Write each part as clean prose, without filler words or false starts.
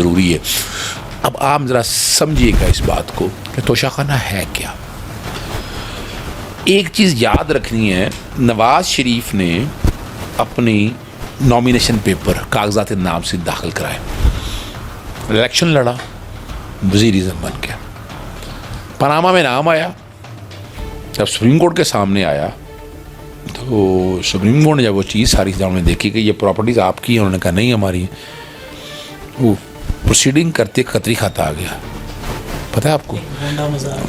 ज़रूरी है। अब आप ज़रा समझिएगा इस बात को कि तोशाखाना है क्या। एक चीज़ याद रखनी है, नवाज़ शरीफ ने अपनी नॉमिनेशन पेपर कागजात नाम से दाखिल कराए, इलेक्शन लड़ा, वज़ीर-ए-आज़म बन गया, पनामा में नाम आया। जब सुप्रीम कोर्ट के सामने आया तो सुप्रीम कोर्ट ने जब वो चीज़ सारी चीज़ें उन्होंने देखी कि ये प्रॉपर्टीज़ आपकी है, उन्होंने कहा नहीं हमारी, वो प्रोसीडिंग करते खतरी खाता आ गया। पता है आपको,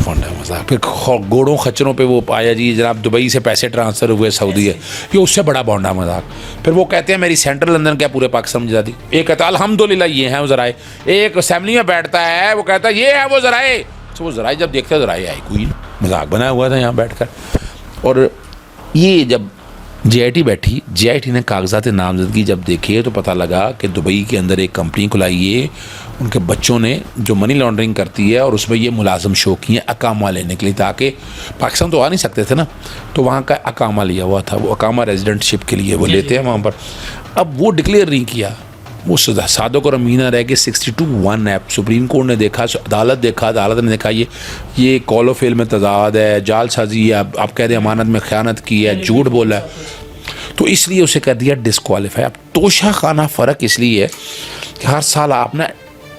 फोंडा मजाक। फिर घोड़ों खच्चरों पे वो आया जी जनाब दुबई से पैसे ट्रांसफ़र हुए सऊदी है, ये उससे बड़ा बोंडा मजाक। फिर वो कहते हैं मेरी सेंट्रल लंदन क्या पूरे पाकिस्तान में जाती। एक कहता अल्हम्दुलिल्लाह ये हैं वो ज़राए, एक असेंबली में बैठता है वो कहता है ये है वो ज़राए। तो वो ज़राए जब देखते ज़राए आई कोई मजाक बनाया हुआ था यहाँ बैठ कर। और ये जब JIT बैठी, JIT ने कागजात नामजदगी जब देखे तो पता लगा कि दुबई के अंदर एक कंपनी खुलाई है, उनके बच्चों ने जो मनी लॉन्ड्रिंग करती है, और उसमें ये मुलाजम शो किए अकामा लेने के लिए, ताकि पाकिस्तान तो आ नहीं सकते थे ना, तो वहाँ का अकामा लिया हुआ था, वो अकामा रेजिडेंटशिप के लिए वो लेते हैं वहाँ पर। अब वो डिक्लेयर नहीं किया, वो सादों और अमीना रह के 62(1) ऐप सुप्रीम कोर्ट ने देखा, अदालत ने देखा ये कॉलो फेल में तजाद है, जालसाजी है, आप कह दें अमानत में ख़यानत की है, झूठ बोला है, तो इसलिए उसे कर दिया डिस्क्वालीफाई। अब तोशाखाना फ़र्क इसलिए है कि हर साल आप ना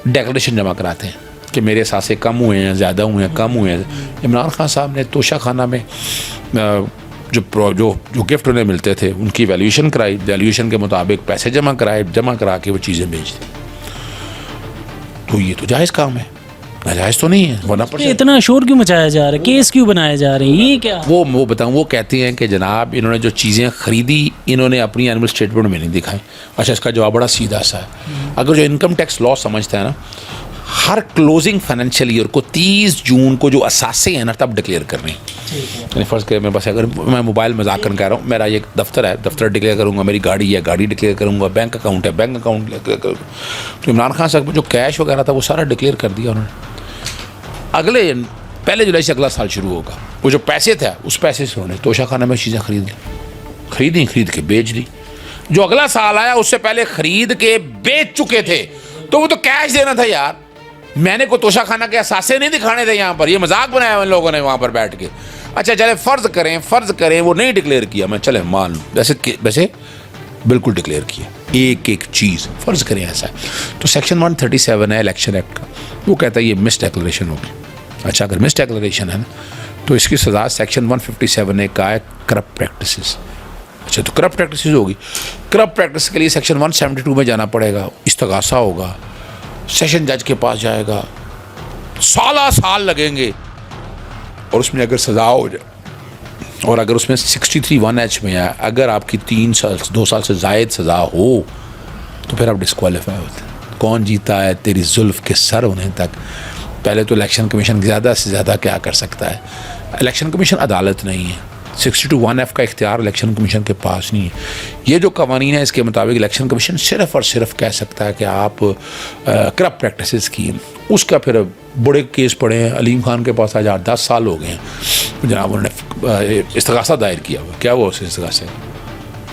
डेक्लेरेशन जमा कराते हैं कि मेरे सासे कम हुए हैं, ज़्यादा हुए हैं, कम हुए हैं। इमरान खान साहब ने तोशाखाना में जो गिफ्ट उन्हें मिलते थे उनकी वैल्यूएशन कराई, वैल्यूएशन के मुताबिक पैसे जमा कराए, जमा करा के वो चीज़ें बेच दी। तो ये तो जायज़ काम है, नाजायज़ तो नहीं है। वरना पर इतना शोर क्यों मचाया जा रहा है, केस क्यों बनाए जा रहे हैं, ये क्या? वो बताऊँ, वो कहते हैं कि जनाब इन्होंने जो चीज़ें ख़रीदी इन्होंने अपनी एनुअल स्टेटमेंट में नहीं दिखाई। अच्छा, इसका जवाब बड़ा सीधा सा है। अगर जो इनकम टैक्स लॉ समझता है ना, हर क्लोजिंग फाइनेंशियल ईयर को 30 जून को जो असासे हैं ना तब डिक्लेयर करनी। यानी फ़र्ज़ करें मेरे पास, अगर मैं मोबाइल मजाक कर कह रहा हूँ, मेरा ये दफ्तर है, दफ्तर डिक्लेयर करूँगा, मेरी गाड़ी है, गाड़ी डिक्लेयर करूँगा, बैंक अकाउंट है, बैंक अकाउंट डिक्लेयर करूँगा। तो इमरान खान साहब जो कैश वगैरह था वो सारा डिक्लेयर कर दिया उन्होंने। अगले 1 जुलाई से अगला साल शुरू होगा, वो जो पैसे थे उस पैसे से उन्होंने तोशाखाना में चीज़ें खरीद के बेच दी। जो अगला साल आया उससे पहले खरीद के बेच चुके थे, तो वो तो कैश देना था यार। मैंने को तोशाखाना के असासे नहीं दिखाने थे यहाँ पर, ये मजाक बनाया उन लोगों ने वहाँ पर बैठ के। अच्छा चले फ़र्ज़ करें वो नहीं डिक्लेयर किया, मैं चले मान लूँ वैसे बिल्कुल डिक्लेयर किया एक चीज़, फ़र्ज़ करें ऐसा है, तो सेक्शन 137 है इलेक्शन एक्ट का, वो कहता है ये मिस डिक्लेरेशन होगी। अच्छा, अगर मिस डिक्लेरेशन है ना तो इसकी सज़ा सेक्शन 157 ने कहा है करप्ट प्रैक्टिसेस। अच्छा, तो करप्ट प्रैक्टिसेस होगी, करप्ट प्रैक्टिस के लिए सेक्शन 172 में जाना पड़ेगा, इस्तगासा होगा, सेशन जज के पास जाएगा, साल लगेंगे, और उसमें अगर सज़ा हो जाए, और अगर उसमें 63(1)(h) में है, अगर आपकी 2 साल से ज़ायद सज़ा हो तो फिर आप डिस्क्वालीफाई होते हैं। कौन जीता है तेरी जुल्फ़ के सर होने तक। पहले तो इलेक्शन कमीशन ज़्यादा से ज़्यादा क्या कर सकता है, इलेक्शन कमीशन अदालत नहीं है, 62(1)(f) का इख्तियार इलेक्शन कमीशन के पास नहीं है। ये जो कवानीन है इसके मुताबिक इलेक्शन कमीशन सिर्फ़ और सिर्फ कह सकता है कि आप करप्ट प्रैक्टिसेस की, उसका फिर बड़े केस पड़े हैं। अलीम खान के पास आज 10 साल हो गए हैं, जनाब उन्होंने इस्तगासा दायर किया हुआ, क्या हुआ उस इस्तगासे।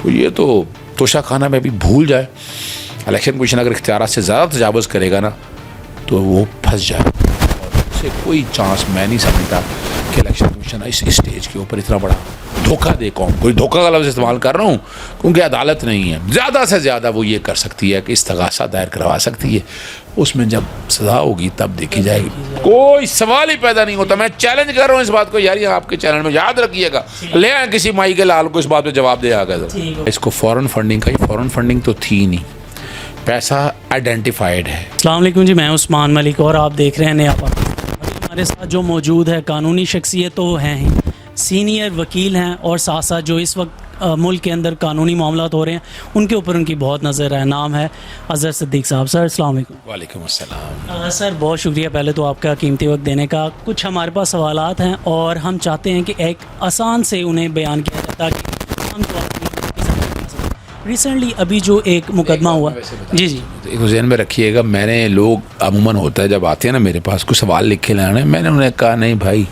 तो ये तो तोशाखाना में भी भूल जाए, इलेक्शन कमीशन अगर इख्तियारात से ज़्यादा तजावुज़ करेगा ना तो वो फंस जाए, और उससे कोई चांस मैं नहीं समझता कि इलेक्शन कमीशन इस स्टेज के ऊपर इतना बड़ा धोखा दे। कोई धोखा का लफ्ज़ इस्तेमाल कर रहा हूँ क्योंकि अदालत नहीं है, ज़्यादा से ज़्यादा वो ये कर सकती है कि इस्तगासा दायर करवा सकती है, उसमें जब सज़ा होगी तब देखी जाएगी। कोई सवाल ही पैदा नहीं होता। मैं चैलेंज कर रहा हूँ इस बात को, यार ये आपके चैनल में याद रखिएगा, ले आए किसी माई के लाल को इस बात पे जवाब दे आ गया। इसको फॉरेन फंडिंग का, फॉरेन फंडिंग तो थी नहीं, पैसा आइडेंटिफाइड है। अस्सलाम वालेकुम जी, मैं उस्मान मलिक और आप देख रहे हैं नया पाकिस्तान। हमारे साथ जो मौजूद है कानूनी शख्सियत तो हैं ही, सीनियर वकील हैं, और साथ साथ जो इस वक्त मुल्क के अंदर कानूनी मामलात हो रहे हैं उनके ऊपर उनकी बहुत नज़र है। नाम है अज़हर सिद्दीक़ साहब। सर अस्सलाम वालेकुम। वालेकुम अस्सलाम। सर बहुत शुक्रिया पहले तो आपका कीमती वक्त देने का। कुछ हमारे पास सवालात हैं और हम चाहते हैं कि एक आसान से उन्हें बयान किया जाए ताकि हम रिसेंटली अभी जो एक मुकदमा हुआ, जी एक ज़हन में रखिएगा, मैंने लोग अमूमन होता है जब आते हैं ना मेरे पास कुछ सवाल लिख के लाने, मैंने उन्हें कहा नहीं भाई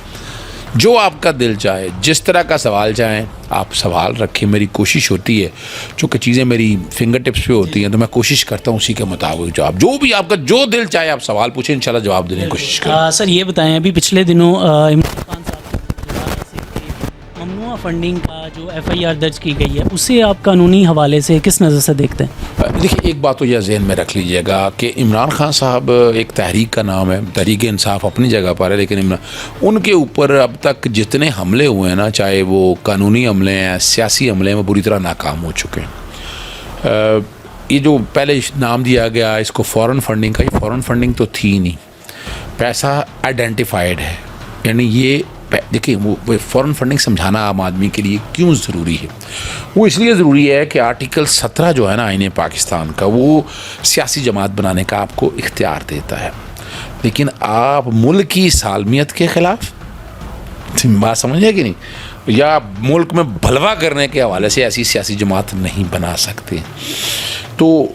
जो आपका दिल चाहे, जिस तरह का सवाल चाहें आप सवाल रखें। मेरी कोशिश होती है, चूँकि चीज़ें मेरी फिंगर टिप्स पे होती हैं, तो मैं कोशिश करता हूँ उसी के मुताबिक जवाब, जो भी आपका जो दिल चाहे आप सवाल पूछें, इंशाल्लाह जवाब देने की कोशिश करें। सर ये बताएं, अभी पिछले दिनों इमरान खान साहब के हवाले से एक ममनुआ फंडिंग का जो FIR दर्ज की गई है, उसे आप कानूनी हवाले से किस नज़र से देखते हैं? देखिए, एक बात तो यह जहन में रख लीजिएगा कि इमरान खान साहब एक तहरीक का नाम है, तहरीक इंसाफ अपनी जगह पर है, लेकिन उनके ऊपर अब तक जितने हमले हुए हैं ना, चाहे वो कानूनी हमले हैं, सियासी हमले हैं, वो बुरी तरह नाकाम हो चुके हैं। ये जो पहले नाम दिया गया इसको फ़ॉरेन फंडिंग का, ये फ़ॉरेन फंडिंग तो थी नहीं, पैसा आइडेंटिफाइड है। यानी ये देखिए, वो फ़ॉरेन फंडिंग समझाना आम आदमी के लिए क्यों ज़रूरी है। वो इसलिए ज़रूरी है कि आर्टिकल 17 जो है ना आईन पाकिस्तान का, वो सियासी जमात बनाने का आपको इख्तियार देता है, लेकिन आप मुल्क की सालमियत के ख़िलाफ़, बात समझिए कि नहीं, या मुल्क में भलवा करने के हवाले से ऐसी सियासी जमात नहीं बना सकते। तो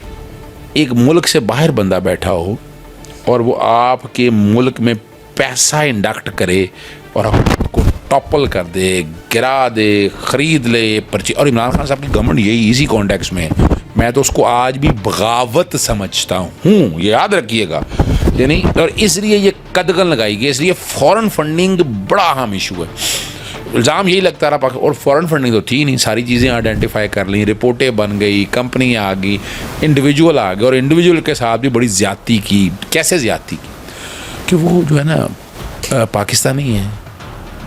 एक मुल्क से बाहर बंदा बैठा हो और वो आपके मुल्क में पैसा इंडक्ट करे और आपको टॉपल कर दे, गिरा दे, ख़रीद ले पर्ची। और इमरान खान साहब की गवर्नमेंट यही इसी कॉन्टेक्स्ट में, मैं तो उसको आज भी बगावत समझता हूँ, ये याद रखिएगा। यानी और इसलिए ये कदगन लगाई गई, इसलिए फ़ॉरेन फंडिंग बड़ा अहम इशू है। इल्ज़ाम यही लगता रहा, और फ़ॉरेन फंडिंग तो थी नहीं, सारी चीज़ें आइडेंटिफाई कर ली, रिपोर्टें बन गई, कंपनी आ गई, इंडिविजुअल आ गए, और इंडिविजुअल के साथ भी बड़ी ज़्यादती की। कैसे ज़्यादती की कि वो जो है ना पाकिस्तानी है,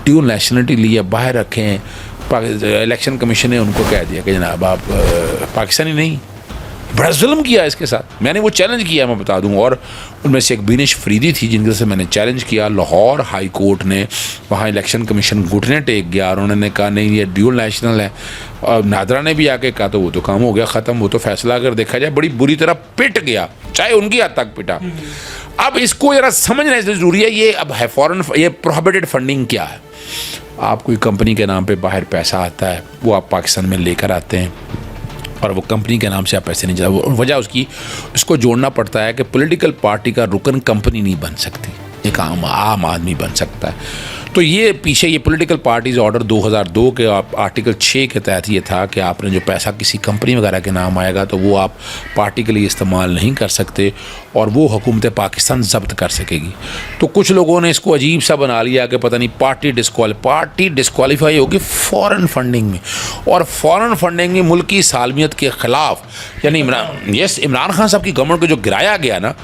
ड्यूल नेशनलिटी लिए बाहर रखें, इलेक्शन कमीशन ने उनको कह दिया कि जनाब आप पाकिस्तानी नहीं। बड़ा जुल्म किया इसके साथ। मैंने वो चैलेंज किया, मैं बता दूं, और उनमें से एक बिनिश फरीदी थी जिनके से मैंने चैलेंज किया। लाहौर हाई कोर्ट ने, वहाँ इलेक्शन कमीशन घुटने टेक गया और उन्होंने कहा नहीं ये ड्यूल नेशनल है। और नादरा ने भी आके कहा तो वो तो काम हो गया ख़त्म, वो तो फैसला अगर देखा जाए बड़ी बुरी तरह पिट गया, चाहे उनकी हद तक पिटा। अब इसको ज़रा समझना ज़रूरी है। ये अब है फ़ॉरेन, ये प्रोहिबिटेड फंडिंग क्या है। आप कोई कंपनी के नाम पे बाहर पैसा आता है, वो आप पाकिस्तान में लेकर आते हैं और वो कंपनी के नाम से आप पैसे नहीं जाते। वजह उसकी, इसको जोड़ना पड़ता है कि पॉलिटिकल पार्टी का रुकन कंपनी नहीं बन सकती, एक आम आदमी बन सकता है। तो ये पीछे ये पॉलिटिकल पार्टीज़ ऑर्डर 2002 के आर्टिकल 6 के तहत ये था कि आपने जो पैसा किसी कंपनी वगैरह के नाम आएगा तो वो आप पार्टी के लिए इस्तेमाल नहीं कर सकते और वो हुकूमत पाकिस्तान ज़ब्त कर सकेगी। तो कुछ लोगों ने इसको अजीब सा बना लिया कि पता नहीं पार्टी डिस्क्वालीफाई होगी फ़ॉरेन फंडिंग में, और फ़ॉरेन फंडिंग में मुल्क की सालमियत के ख़िलाफ़। यानी इमरान खान साहब की गवर्नमेंट को जो गिराया गया ना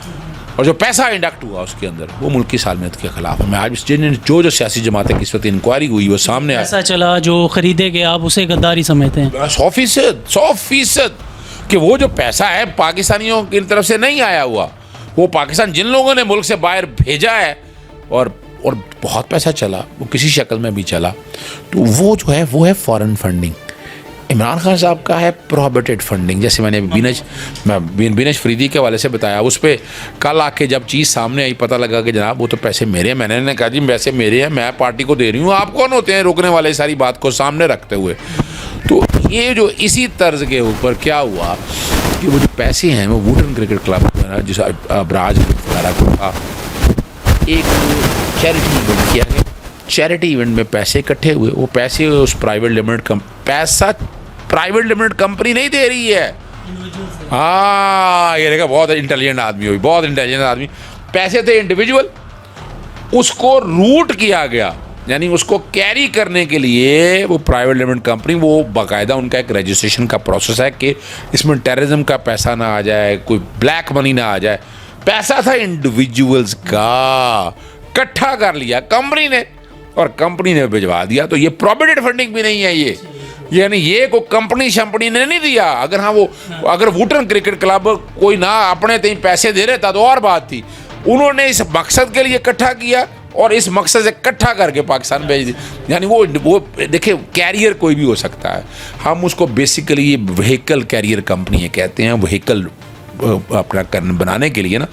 और जो पैसा इंडक्ट हुआ उसके अंदर, वो मुल्क की सालमियत के खिलाफ है। मैं आज जो सियासी जमातें की इस वक्त इंक्वायरी हुई वो सामने आया, ऐसा चला जो खरीदे गए आप उसे गद्दारी समझते हैं? 100% कि वो जो पैसा है पाकिस्तानियों की तरफ से नहीं आया हुआ, वो पाकिस्तान जिन लोगों ने मुल्क से बाहर भेजा है और बहुत पैसा चला, वो किसी शक्ल में भी चला, तो वो जो है वो है फ़ॉरेन फंडिंग। इमरान खान साहब का है प्रोहिबिटेड फंडिंग। जैसे मैंने बिनिश फरीदी के हवाले से बताया, उस पर कल आके जब चीज़ सामने आई पता लगा कि जनाब वो तो पैसे मेरे हैं। मैंने कहा जी पैसे मेरे हैं, मैं पार्टी को दे रही हूँ, आप कौन होते हैं रोकने वाले, सारी बात को सामने रखते हुए। तो ये जो इसी तर्ज के ऊपर क्या हुआ कि वो जो पैसे हैं वो वुडन क्रिकेट क्लब जिस अबराज वगैरह को था, एक चैरिटी इवेंट किया गया, चैरिटी इवेंट में पैसे इकट्ठे हुए, वो पैसे उस प्राइवेट लिमिटेड कंपनी नहीं दे रही है। हाँ, ये देखा, बहुत इंटेलिजेंट आदमी हुई, बहुत इंटेलिजेंट आदमी। पैसे थे इंडिविजुअल, उसको रूट किया गया, यानी उसको कैरी करने के लिए वो प्राइवेट लिमिटेड कंपनी, वो बाकायदा उनका एक रजिस्ट्रेशन का प्रोसेस है कि इसमें टेररिज्म का पैसा ना आ जाए, कोई ब्लैक मनी ना आ जाए। पैसा था इंडिविजुअल्स का, इकट्ठा कर लिया कंपनी ने और कंपनी ने भिजवा दिया। तो ये प्रोहिबिटेड फंडिंग भी नहीं है ये, यानी ये कोई कंपनी शंपनी ने नहीं दिया। अगर हाँ वो अगर वुडन क्रिकेट क्लब कोई ना अपने तीन पैसे दे रहा था तो और बात थी। उन्होंने इस मकसद के लिए इकट्ठा किया और इस मकसद से इकट्ठा करके पाकिस्तान भेज दी। यानी वो देखिए, कैरियर कोई भी हो सकता है, हम उसको बेसिकली ये व्हीकल कैरियर कंपनी है कहते हैं, व्हीकल अपना बनाने के लिए ना।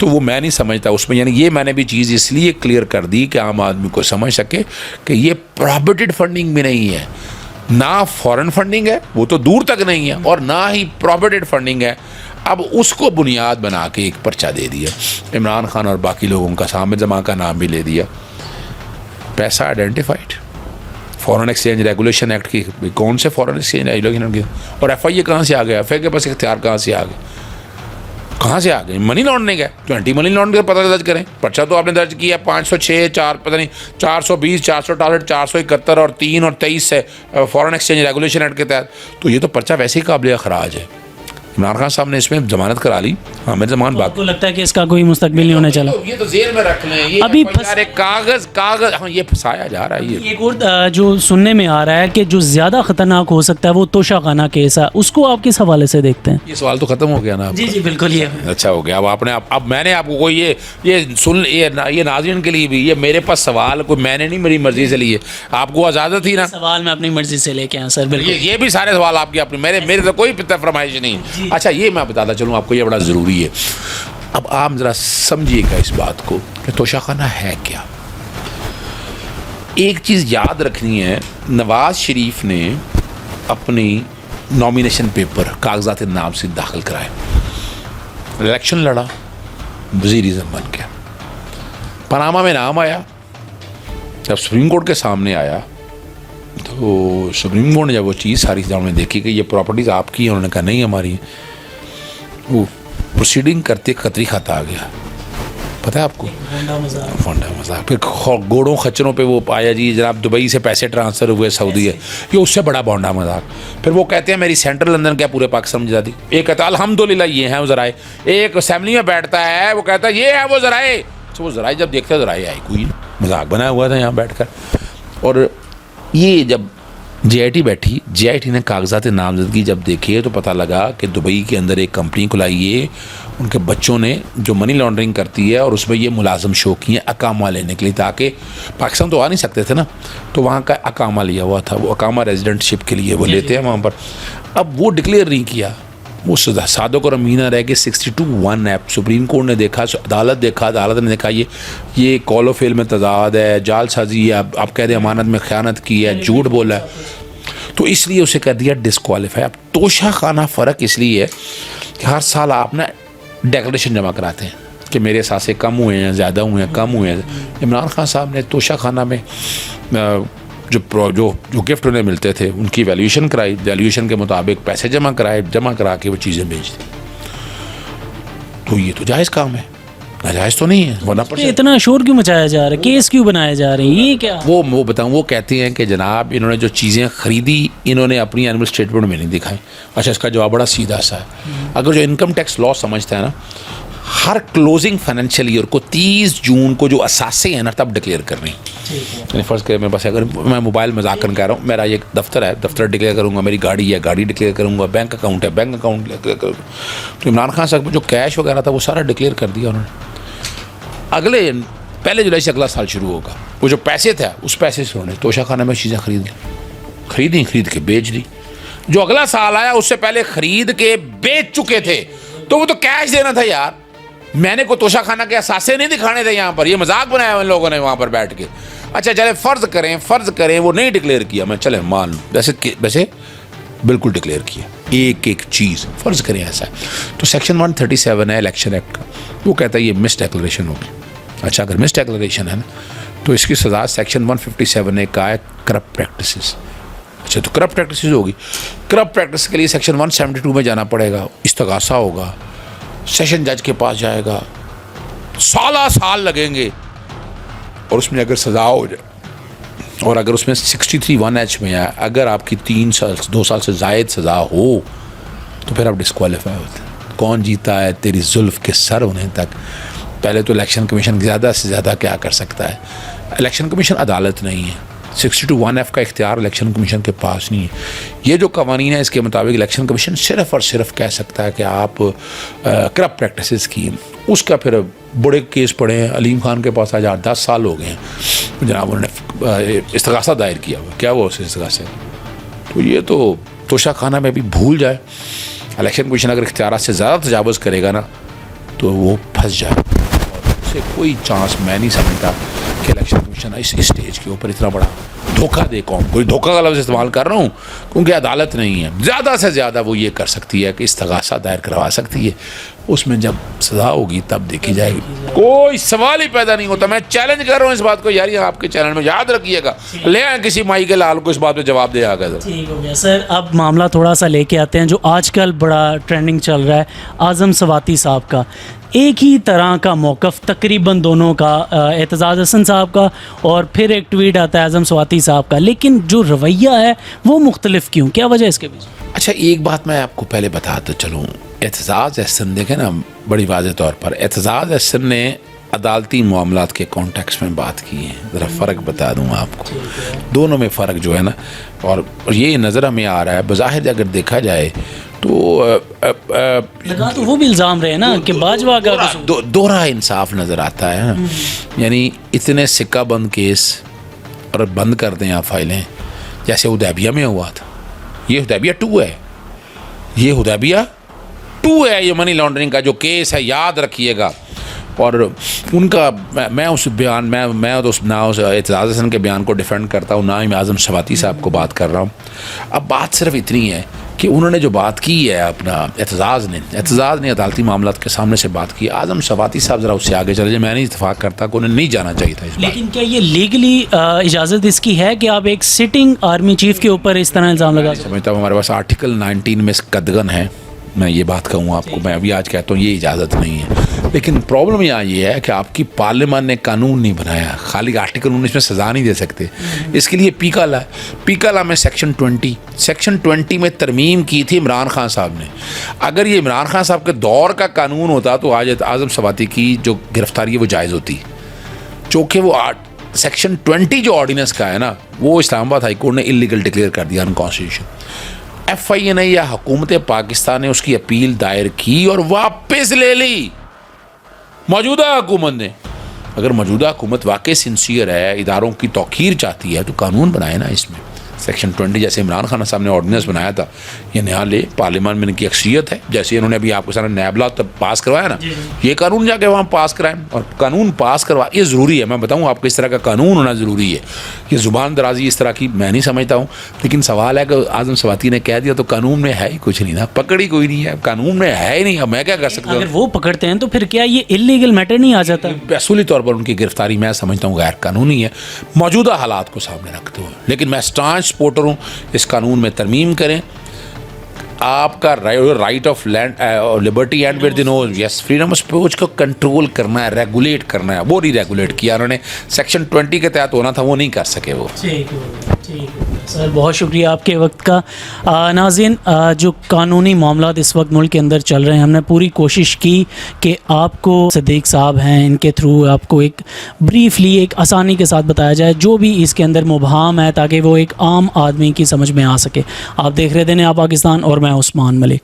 तो वो मैं नहीं समझता उसमें, यानी ये मैंने भी चीज़ इसलिए क्लियर कर दी कि आम आदमी को समझ सके कि ये प्रोहिबिटेड फंडिंग भी नहीं है, ना फॉरेन फंडिंग है, वो तो दूर तक नहीं है, और ना ही प्रोहिबिटेड फंडिंग है। अब उसको बुनियाद बना के एक पर्चा दे दिया इमरान खान और बाकी लोगों का, सामने जमा का नाम भी ले दिया। पैसा identified, foreign exchange regulation act की, कौन से फॉरेन एक्सचेंज रेगुलेशन की, और FIA कहाँ से आ गया, FIA के पास इख्तियार कहाँ से आ गए, कहाँ से आ गए? मनी लॉन्ड्रिंग है, तो एंटी मनी लॉन्ड्रिंग का पता दर्ज करें। पर्चा तो आपने दर्ज किया 506 4 पता नहीं 420 468 471 और 3 और 23 से फॉरेन एक्सचेंज रेगुलेशन एक्ट के तहत, तो ये तो पर्चा वैसे ही काबिल खराज है। इमरान खान साहब ने इसमें जमानत करा ली, हाँ मेरे जमान बात। आपको लगता है कि इसका कोई मुस्तकबिल नहीं होने चला? ये तो जेल में रख लें, ये अभी कागज हाँ ये फंसाया जा रहा है। ये एक और जो सुनने में आ रहा है कि जो ज़्यादा ख़तरनाक हो सकता है वो तोशाखाना केस है, उसको आप किस हवाले से देखते हैं? ये सवाल तो ख़त्म हो गया ना? जी जी बिल्कुल, ये अच्छा हो गया। अब आपने अब मैंने आपको कोई ये सुन ये नाज़रीन के लिए भी, ये मेरे पास सवाल कोई मैंने नहीं मेरी मर्ज़ी से लिए, आपको इजाज़त थी ना? सवाल मैं अपनी मर्ज़ी से लेके आया सर, बिल्कुल। ये भी सारे सवाल आपके अपने, मेरे तो कोई फरमाइश नहीं। अच्छा ये मैं बताता चलूँ आपको, ये बड़ा ज़रूरी है। अब आप ज़रा समझिएगा इस बात को कि तोशाखाना है क्या। एक चीज़ याद रखनी है, नवाज शरीफ ने अपनी नॉमिनेशन पेपर कागजात नाम से दाखिल कराए, इलेक्शन लड़ा, वज़ीर-ए-आज़म बन गया, पनामा में नाम आया, जब सुप्रीम कोर्ट के सामने आया तो सुप्रीम कोर्ट ने जब वो चीज़ सारी उन्होंने देखी कि ये प्रॉपर्टीज़ आपकी हैं, उन्होंने कहा नहीं हमारी, वो प्रोसीडिंग करते खतरी खाता आ गया, पता है आपको? फोंडा मजाक। फिर घोड़ों खच्चरों पे वो आया जी जनाब दुबई से पैसे ट्रांसफ़र हुए सऊदी है, ये उससे बड़ा बोंडा मजाक। फिर वो कहते हैं मेरी सेंट्रल लंदन क्या पूरे पाकिस्तान में दी, एक कहता है अल्हम्दुलिल्लाह ये हैं वो ज़राए, एक असेंबली में बैठता है वो कहता है ये है वो ज़राए, तो वो ज़राए जब देखते हैं ज़राए आई कोई मजाक बनाया हुआ था यहाँ बैठ कर। और ये जब JIT बैठी, JIT ने कागजात नामजदगी जब देखे तो पता लगा कि दुबई के अंदर एक कंपनी खुलाई है, उनके बच्चों ने जो मनी लॉन्ड्रिंग करती है, और उसमें ये मुलाजम शो किए हैं अकामा लेने के लिए, ताकि पाकिस्तान तो आ नहीं सकते थे ना, तो वहाँ का अकामा लिया हुआ था, वो अकामा रेजिडेंटशिप के लिए वो लेते हैं वहाँ पर। अब वो डिक्लेयर नहीं किया, वो सादों को रमीना रह के 62(1) ऐप सुप्रीम कोर्ट ने देखा, अदालत ने देखा ये कॉलो फेल में तजाद है, जालसाजी है, आप कह रहे अमानत में ख़यानत की है, झूठ बोला है, तो इसलिए उसे कर दिया डिस्क्वालीफाई। अब तोशाखाना फ़र्क इसलिए है कि हर साल आप ना डेक्लेरेशन जमा कराते हैं कि मेरे सासे कम हुए हैं, ज़्यादा हुए हैं, कम हुए हैं। इमरान खान साहब ने तोशाखाना में जो गिफ्ट उन्हें मिलते थे उनकी वैल्यूएशन कराई, वैल्यूएशन के मुताबिक पैसे जमा कराए, जमा करा के वो चीज़ें बेच दी। तो ये तो जायज़ काम है, नाजायज़ तो नहीं है। वरना पर इतना शोर क्यों मचाया जा रहा है, केस क्यों बनाए जा रहे हैं, ये क्या? वो बताऊँ, वो कहते हैं कि जनाब इन्होंने जो चीज़ें ख़रीदी इन्होंने अपनी एनुअल स्टेटमेंट में नहीं दिखाई। अच्छा इसका जवाब बड़ा सीधा सा है। अगर जो इनकम टैक्स लॉ समझता है ना, हर क्लोजिंग फाइनेंशियल ईयर को 30 जून को जो असासे हैं ना तब डिक्लेयर करनी। यानी फ़र्ज़ करें मेरे पास, अगर मैं मोबाइल मजाक कर कह रहा हूँ, मेरा एक दफ्तर है, दफ्तर डिक्लेयर करूँगा, मेरी गाड़ी है, गाड़ी डिक्लेयर करूँगा, बैंक अकाउंट है, बैंक अकाउंट डिक्लेयर करूँगा। तो इमरान खान साहब जो कैश वगैरह था वो सारा डिक्लेयर कर दिया उन्होंने। अगले 1 जुलाई से अगला साल शुरू होगा, वो जो पैसे थे उस पैसे से उन्होंने तोशाखाना में चीज़ें खरीद के बेच दी। जो अगला साल आया उससे पहले खरीद के बेच चुके थे, तो वो तो कैश देना था यार, मैंने को तोशाखाना के असासे नहीं दिखाने थे यहाँ पर, ये मजाक बनाया उन लोगों ने वहाँ पर बैठ के। अच्छा चले फ़र्ज़ करें वो नहीं डिक्लेयर किया, मैं चले मान लूँ वैसे बिल्कुल डिक्लेयर किया एक चीज़, फ़र्ज़ करें ऐसा है, तो सेक्शन 137 है इलेक्शन एक्ट का, वो कहता है ये मिस डिक्लेरेशन होगी। अच्छा अगर मिस डिक्लेरेशन है ना तो इसकी सज़ा सेक्शन 157 ने कहा है करप्ट प्रैक्टिसेस। अच्छा तो करप्ट प्रैक्टिसेस होगी, करप्ट प्रैक्टिस के लिए सेक्शन 172 में जाना पड़ेगा, इस्तगासा होगा, सेशन जज के पास जाएगा, साल लगेंगे, और उसमें अगर सज़ा हो जाए, और अगर उसमें 63(1)H में है, अगर आपकी 2 साल से ज़ायद सज़ा हो तो फिर आप डिस्क्वालीफाई होते हैं। कौन जीता है तेरी जुल्फ़ के सर होने तक। पहले तो इलेक्शन कमीशन ज़्यादा से ज़्यादा क्या कर सकता है, इलेक्शन कमीशन अदालत नहीं है, 62(1)F का इख्तियार इलेक्शन कमीशन के पास नहीं है। ये जो कवानीन है इसके मुताबिक इलेक्शन कमीशन सिर्फ़ और सिर्फ कह सकता है कि आप करप्ट प्रैक्टिसेस की, उसका फिर बड़े केस पड़े हैं, अलीम खान के पास आज 10 साल हो गए हैं, जनाब उन्होंने इस्तगासा दायर किया हुआ, क्या हुआ उस इस्तगासे। तो ये तो तोशाखाना में भी भूल जाए, इलेक्शन कमीशन अगर इख्तियारात से ज़्यादा तजावुज़ करेगा ना तो वो फंस जाए, और उससे कोई चांस मैं नहीं समझता कि इलेक्शन कमीशन इस स्टेज के ऊपर इतना बड़ा धोखा दे कौम को। धोखा का लफ्ज़ इस्तेमाल कर रहा हूँ क्योंकि अदालत नहीं है, ज़्यादा से ज़्यादा वो ये कर सकती है कि इस्तगासा दायर करवा सकती है, उसमें जब सज़ा होगी तब देखी जाएगी। कोई सवाल ही पैदा नहीं होता। मैं चैलेंज कर रहा हूँ इस बात को यार, ये आपके चैनल में याद रखिएगा, ले आए किसी माई के लाल को इस बात पे जवाब दे आगे। ठीक हो गया सर। अब मामला थोड़ा सा लेके आते हैं जो आजकल बड़ा ट्रेंडिंग चल रहा है, आज़म सवाती साहब का। एक ही तरह का मौक़िफ़ तकरीबन दोनों का, एतज़ाज़ हसन साहब का और फिर एक ट्वीट आता है आज़म सवाती साहब का, लेकिन जो रवैया है वो मुख्तलिफ क्यों, क्या वजह इसके पीछे? अच्छा, एक बात मैं आपको पहले बताता चलूँ। एतज़ाज़ हसन देखें ना, बड़ी वाज़ेह तौर पर एतज़ाज़ हसन ने अदालती मामलात के कॉन्टेक्स्ट में बात की है। ज़रा फ़र्क बता दूँ आपको, दोनों में फ़र्क जो है ना, और ये नज़र हमें आ रहा है बज़ाहिर अगर देखा जाए तो लगा तो वो भी इल्ज़ाम रहे ना कि बाजवा का दोहरा इंसाफ नज़र आता है ना। यानी इतने सिक्का बंद केस और बंद कर दें आप फाइलें, जैसे हुदैबिया में हुआ था। ये हुदैबिया 2 है, ये हुदैबिया 2 है, ये मनी लॉन्ड्रिंग का जो केस है, याद रखिएगा। और उनका मैं उस बयान मैं तो ना उस एतज़ाज़ हसन के बयान को डिफेंड करता हूँ, ना ही मैं आज़म सवाती साहब को बात कर रहा हूँ। अब बात सिर्फ इतनी है कि उन्होंने जो बात की है अपना एतज़ाज़ ने अदालती मामलात के सामने से बात की। आज़म सवाती साहब ज़रा उससे आगे चले जाए, मैं नहीं इत्तेफाक करता कि उन्हें नहीं जाना चाहिए था इस लेकिन क्या ये लीगली इजाज़त इसकी है कि आप एक सिटिंग आर्मी चीफ के ऊपर इस तरह इल्ज़ाम लगा? समझता हूँ हमारे पास आर्टिकल 19 में कदगन है, मैं ये बात कहूँ आपको, मैं अभी आज कहता हूँ ये इजाज़त नहीं है। लेकिन प्रॉब्लम यहाँ ये है कि आपकी पार्लियामान ने कानून नहीं बनाया, खाली आर्टिकल 19 में सज़ा नहीं दे सकते। इसके लिए पीका ला में सेक्शन 20 में तरमीम की थी इमरान खान साहब ने। अगर ये इमरान खान साहब के दौर का कानून होता तो आज आज़म सवाती की जो गिरफ्तारी है वो जायज़ होती, चूँकि वो सेक्शन 20 जो ऑर्डिनेंस का है ना, वो इस्लामाबाद हाई कोर्ट ने इलीगल डिक्लेयर कर दिया, अनकॉन्स्टिट्यूशनल। FIA या हुकूमत पाकिस्तान ने उसकी अपील दायर की और वापस ले ली मौजूदा हुकूमत ने। अगर मौजूदा हुकूमत वाकई सिंसियर है, इदारों की तौकीर चाहती है, तो कानून बनाए ना इसमें। सेक्शन 20 जैसे इमरान खान साहब ने ऑर्डिनेंस बनाया था, ये नया ले, पार्लियामान में इनकी अक्सरियत है, जैसे इन्होंने अभी आपके सामने नैब लॉ तब पास करवाया ना, ये कानून जाके वहाँ पास कराएं। और कानून पास करवा ये ज़रूरी है, मैं बताऊँ आपको, इस तरह का कानून होना ज़रूरी है। ये ज़ुबान दराजी इस तरह की मैं नहीं समझता हूँ, लेकिन सवाल है कि आज़म सवाती ने कह दिया तो कानून में है ही कुछ नहीं ना, पकड़ ही कोई नहीं है, कानून में है ही नहीं। अब मैं क्या कर सकता हूँ? अगर वो पकड़ते हैं तो फिर क्या ये इलीगल मैटर नहीं आ जाता? असूली तौर पर उनकी गिरफ्तारी मैं समझता हूँ गैर कानूनी है, मौजूदा हालात को सामने रखते हुए। लेकिन मैं स्टांच सपोर्टर हूँ, इस कानून में तरमीम करें। आपका right of land liberty and with no yes freedom of speech को कंट्रोल करना है, रेगुलेट करना है, वो नहीं रेगुलेट किया उन्होंने। सेक्शन 20 के तहत होना था, वो नहीं कर सके वो। ठीक है सर, बहुत शुक्रिया आपके वक्त का। नाज़रीन, जो कानूनी मामला इस वक्त मुल्क के अंदर चल रहे हैं, हमने पूरी कोशिश की कि आपको सदीक साहब हैं, इनके थ्रू आपको एक ब्रीफली, एक आसानी के साथ बताया जाए जो भी इसके अंदर मुबहम है, ताकि वो एक आम आदमी की समझ में आ सके। आप देख रहे थे नया पाकिस्तान और मैं उस्मान मलिक।